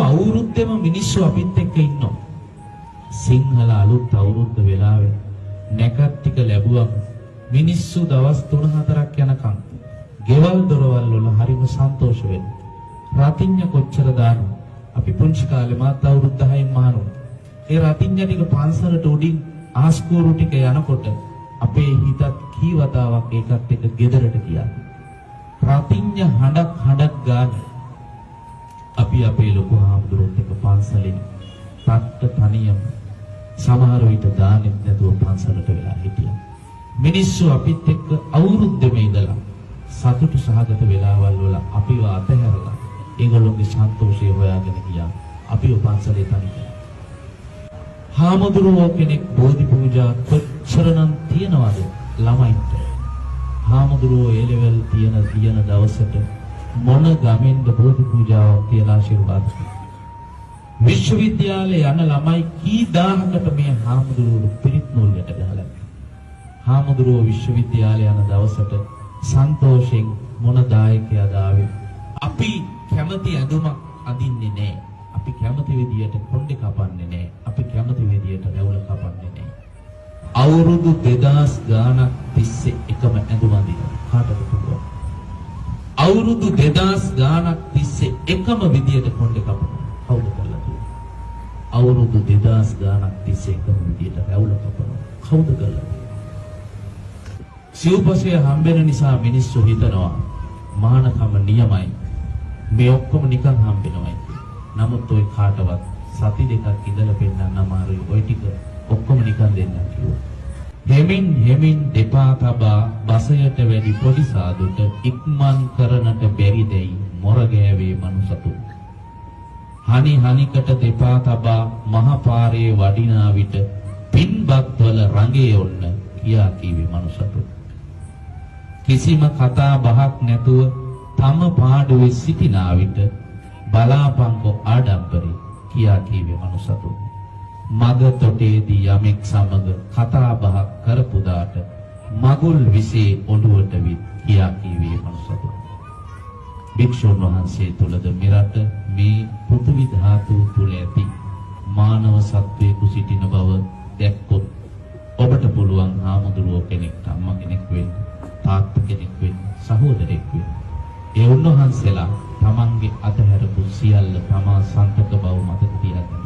අවුරුද්දෙම මිනිස්සු අපිත් එක්ක ඉන්නවා. සිංහල අලුත් අවුරුද්ද වෙලාවේ නැකත් ටික ලැබුවම මිනිස්සු දවස් 3-4ක් යනකම් ගෙවල් දොරවල් වල හරිම සන්තෝෂ වෙනවා. රතිඤ්ඤ කොච්චර දානවා. අපි පුංචි කාලේ මාත් අවුරුදු 10න් මහණුනා. ඒ රතිඤ්ඤ ටික පන්සලට උඩින් ආස්කෝරු ටික යනකොට අපේ හිතත් කී වතාවක් ඒකත් එක්ක ගෙදරට ගියා. රතිඤ්ඤ හඬක් ගාන අපි අපේ ලොකු හාමුදුරුවෝත් එක්ක පන්සලේ තට්ට තනියම සමහර විට දානෙත් නැතුව පන්සලට වෙලා හිටියා. මිනිස්සු අපිත් එක්ක අවුරුද්දෙම ඉඳලා සතුටු සහගත වෙලාවල් වල අපිව අතහැරලා ඒගොල්ලෝගේ සන්තෝෂය හොයාගෙන ගියා. අපිව පන්සලේ තනි කරා. හාමුදුරුවෝ කෙනෙක් බෝධි පූජා කොච්චරනම් තියනවද ළමයින්ට? හාමුදුරුවෝ ඒ ලෙවල් තියන දවසට මොන ගමෙන්ද බෝධි පූජාවක් තියලා ආශිර්වාද කරා. විශ්වවිද්‍යාලේ යන ළමයි කී දාහකට මේ හාමුදුරුවෝ පිරිත් නූලකට ගහලා. හාමුදුරුවෝ විශ්වවිද්‍යාලේ යන දවසට සන්තෝෂෙන් මොන දායකයාද ආවේ. අපි කැමති ඇඳුමක් අඳින්නේ නැහැ. අපි කැමති විදියට කොණ්ඩේ කපන්නේ නැහැ. අපි කැමති විදියට රැවුල කපන්නේ නැහැ. අවුරුදු 2000 ගානක් තිස්සේ එකම ඇඳුම අඳිනවා. කාටද පුළුවන්? අවුරුදු 2000 ගානක් තිස්සේ එකම විදියට කොණ්ඩේ කපනවා. කවුද කරලා තියෙන්නේ? අවුරුදු 2000 ගානක් තිස්සේ එකම විදියට රැවුල කපනවා. කවුද කරලා තියෙන්නේ? සිව්පසය හම්බෙන නිසා මිනිස්සු හිතනවා මහානකම නියමයි. මේ ඔක්කොම නිකන් හම්බෙනවයි. නමුත් ඔය කාටවත් සති දෙකක් ඉඳලා පෙන්නන්න අමාරුයි. ඔය ටික ඔක්කොම නිකන් දෙන්න කිව්වා. හෙමින් දෙපා තබා බසයට වැඩි පොඩි සාදුට ඉක්මන් කරනට බැරි දෙයි මොර ගෑවේ මනුසතු. හනිකට දෙපා තබා මහ පාරේ වඩිනා විට පින්බත්වල රඟේ ඔන්න කියා කීවේ මනුසතු. කිසිම කතා බහක් නැතුව තම පාඩුවේ සිටිනා විට බලාපංකෝ ආඩම්බරේ කියා කීවේ මනුසතු. මග තොටේදී යමෙක් සමග කතා බහක් කරපු දාට මගුල් විසේ ඔළුවට විත් කියා කීවේ මනුසතු. භික්ෂුන් වහන්සේ තුලද මෙරට මේ පෘථිවි ධාතුව තුල ඇති මානව සත්වයෙකු සිටින බව දැක්කොත් ඔබට පුළුවන් හාමුදුරුවෝ කෙනෙක්, අම්මා කෙනෙක් වෙන්න, තාත්තා කෙනෙක් වෙන්න, සහෝදරයෙක් වෙන්න. ඒ උන්වහන්සේලා තමන්ගේ අතහැරපු සියල්ල තමා සන්තක බව මතක තියාගන්න.